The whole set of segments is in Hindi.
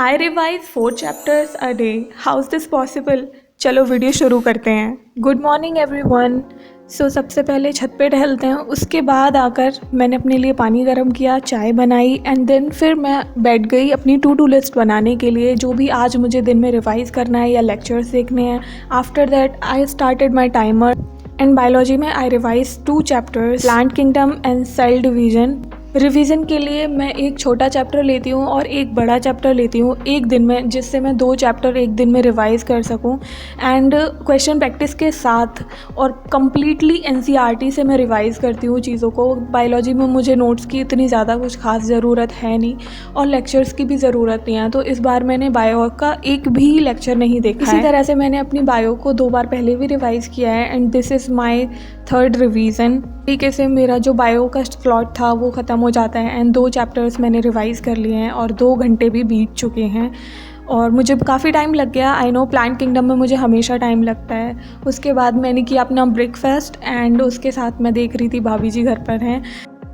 I revise 4 chapters a day. How is this possible? चलो वीडियो शुरू करते हैं। Good morning everyone. सो सबसे पहले छत पे टहलते हैं, उसके बाद आकर मैंने अपने लिए पानी गर्म किया, चाय बनाई एंड देन फिर मैं बैठ गई अपनी टू डू लिस्ट बनाने के लिए, जो भी आज मुझे दिन में रिवाइज़ करना है या लेक्चर्स देखने हैं। After that I started my timer and biology में I revise 2 chapters, plant kingdom and cell division. Revision के लिए मैं एक छोटा चैप्टर लेती हूँ और एक बड़ा चैप्टर लेती हूँ एक दिन में, जिससे मैं 2 चैप्टर एक दिन में रिवाइज़ कर सकूँ एंड क्वेश्चन प्रैक्टिस के साथ। और कम्प्लीटली एनसीईआरटी से मैं रिवाइज़ करती हूँ चीज़ों को। बायोलॉजी में मुझे नोट्स की इतनी ज़्यादा कुछ खास ज़रूरत है नहीं और लेक्चर्स की भी ज़रूरत नहीं है, तो इस बार मैंने बायो का एक भी लेक्चर नहीं देखा। इसी तरह से मैंने अपनी बायो को 2 बार पहले भी रिवाइज़ किया है and this is my 3rd revision. तरीके से मेरा जो बायो का स्लॉट था वो ख़त्म हो जाता है एंड 2 चैप्टर्स मैंने रिवाइज़ कर लिए हैं और 2 घंटे भी बीत चुके हैं और मुझे काफ़ी टाइम लग गया। आई नो प्लांट किंगडम में मुझे हमेशा टाइम लगता है। उसके बाद मैंने किया अपना ब्रेकफास्ट एंड उसके साथ मैं देख रही थी भाभी जी घर पर हैं।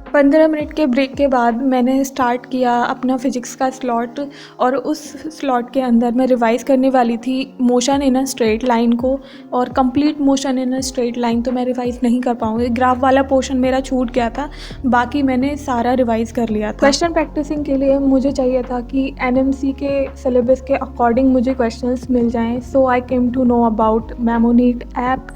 15 मिनट के ब्रेक के बाद मैंने स्टार्ट किया अपना फ़िज़िक्स का स्लॉट और उस स्लॉट के अंदर मैं रिवाइज़ करने वाली थी motion in a straight line को, और complete motion in a straight line तो मैं रिवाइज़ नहीं कर पाऊँगी। ग्राफ वाला पोर्शन मेरा छूट गया था, बाकी मैंने सारा रिवाइज़ कर लिया था। क्वेश्चन प्रैक्टिसिंग के लिए मुझे चाहिए था कि एनएमसी के सिलेबस के अकॉर्डिंग मुझे क्वेश्चंस मिल जाएँ, so I came to know about Memoneet app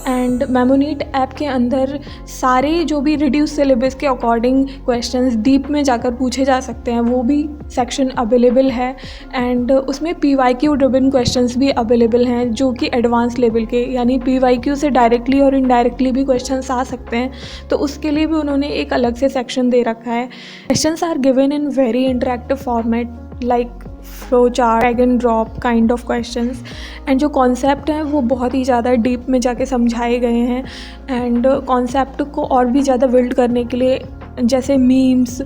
and Memoneet app के अंदर सारे जो भी रिड्यूस सिलेबस के अकॉर्डिंग क्वेश्चंस डीप में जाकर पूछे जा सकते हैं, वो भी सेक्शन अवेलेबल है एंड उसमें PYQ ड्रिवन क्वेश्चंस भी अवेलेबल हैं, जो कि एडवांस लेवल के, यानी PYQ से डायरेक्टली और इनडायरेक्टली भी क्वेश्चंस आ सकते हैं, तो उसके लिए भी उन्होंने एक अलग से सेक्शन दे रखा है। Questions are given in very interactive format like flow chart, drag and drop kind of questions and जो कॉन्सेप्ट हैं वो बहुत ही ज़्यादा डीप में जाके समझाए गए हैं एंड कॉन्सेप्ट को और भी ज़्यादा बिल्ड करने के लिए जैसे मीम्स,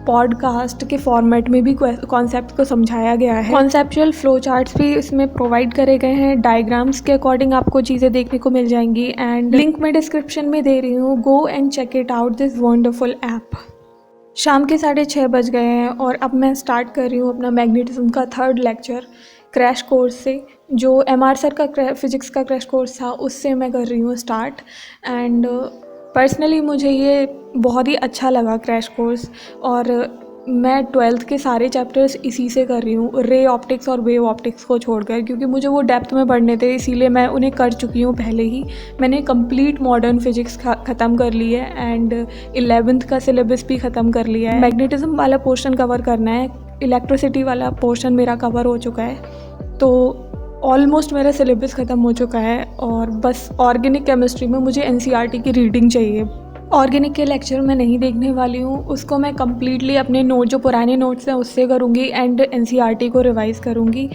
पॉडकास्ट के फॉर्मेट में भी कॉन्सेप्ट को समझाया गया है। कॉन्सेप्चुअल फ्लो चार्ट्स भी इसमें प्रोवाइड करे गए हैं, डायग्राम्स के अकॉर्डिंग आपको चीज़ें देखने को मिल जाएंगी एंड लिंक मैं डिस्क्रिप्शन में दे रही हूँ। Go and check it out this wonderful app. शाम के 6:30 बज गए हैं और अब मैं स्टार्ट कर रही हूँ अपना मैग्नेटिज्म का 3rd लेक्चर क्रैश कोर्स से। जो MR सर का फिज़िक्स का क्रैश कोर्स था उससे मैं कर रही हूँ स्टार्ट एंड पर्सनली मुझे ये बहुत ही अच्छा लगा क्रैश कोर्स, और मैं 12th के सारे चैप्टर्स इसी से कर रही हूँ, रे ऑप्टिक्स और वेव ऑप्टिक्स को छोड़कर, क्योंकि मुझे वो डेप्थ में पढ़ने थे, इसीलिए मैं उन्हें कर चुकी हूँ पहले ही। मैंने कंप्लीट मॉडर्न फिजिक्स ख़त्म कर ली है एंड 11th का सिलेबस भी ख़त्म कर लिया है। मैग्नेटिज्म वाला पोर्शन कवर करना है, इलेक्ट्रिसिटी वाला पोर्शन मेरा कवर हो चुका है, तो ऑलमोस्ट मेरा सिलेबस ख़त्म हो चुका है और बस ऑर्गेनिक केमिस्ट्री में मुझे NCERT की रीडिंग चाहिए। ऑर्गेनिक के लेक्चर मैं नहीं देखने वाली हूँ, उसको मैं कम्प्लीटली अपने नोट जो पुराने नोट्स हैं उससे करूँगी एंड NCERT को रिवाइज़ करूँगी।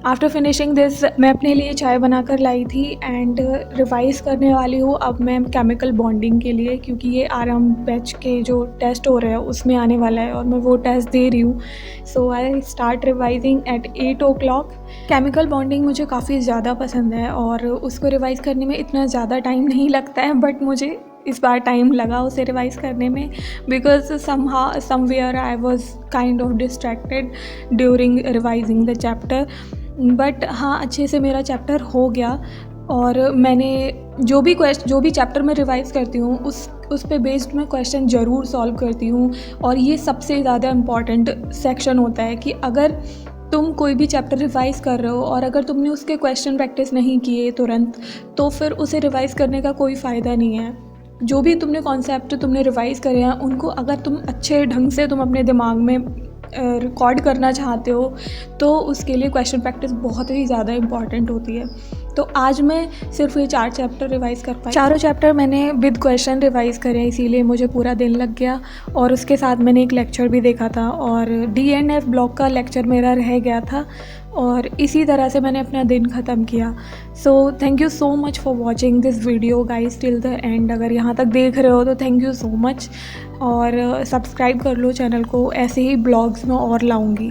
आफ्टर फिनिशिंग दिस मैं अपने लिए चाय बनाकर लाई थी एंड रिवाइज़ करने वाली हूँ अब मैं केमिकल बॉन्डिंग के लिए, क्योंकि ये RM बैच के जो टेस्ट हो रहे हैं उसमें आने वाला है और मैं वो टेस्ट दे रही हूँ। So I start revising at 8 o'clock। Chemical bonding मुझे काफ़ी ज़्यादा पसंद है और उसको रिवाइज़ करने में इतना ज़्यादा टाइम नहीं लगता है, बट मुझे इस बार टाइम लगा उसे रिवाइज़ करने में, because somewhere I was kind of distracted during revising the chapter. But हाँ, अच्छे से मेरा चैप्टर हो गया और मैंने जो भी चैप्टर में रिवाइज़ करती हूँ उस पे बेस्ड मैं क्वेश्चन ज़रूर सॉल्व करती हूँ। और ये सबसे ज़्यादा इम्पॉर्टेंट सेक्शन होता है कि अगर तुम कोई भी चैप्टर रिवाइज़ कर रहे हो और अगर तुमने उसके क्वेश्चन प्रैक्टिस नहीं किए तुरंत, तो फिर उसे रिवाइज़ करने का कोई फ़ायदा नहीं है। जो भी तुमने कॉन्सेप्ट तुमने रिवाइज़ करे हैं उनको अगर तुम अच्छे ढंग से तुम अपने दिमाग में रिकॉर्ड करना चाहते हो, तो उसके लिए क्वेश्चन प्रैक्टिस बहुत ही ज़्यादा इम्पॉर्टेंट होती है। तो आज मैं सिर्फ ये 4 चैप्टर रिवाइज़ कर पाई। चारों चैप्टर मैंने विद क्वेश्चन रिवाइज़ करे, इसीलिए मुझे पूरा दिन लग गया और उसके साथ मैंने एक लेक्चर भी देखा था और DNF ब्लॉक का लेक्चर मेरा रह गया था और इसी तरह से मैंने अपना दिन ख़त्म किया। So thank you so much for watching this video guys till the end. अगर यहाँ तक देख रहे हो तो थैंक यू सो मच और सब्सक्राइब कर लो चैनल को, ऐसे ही ब्लॉग्स में और लाऊंगी।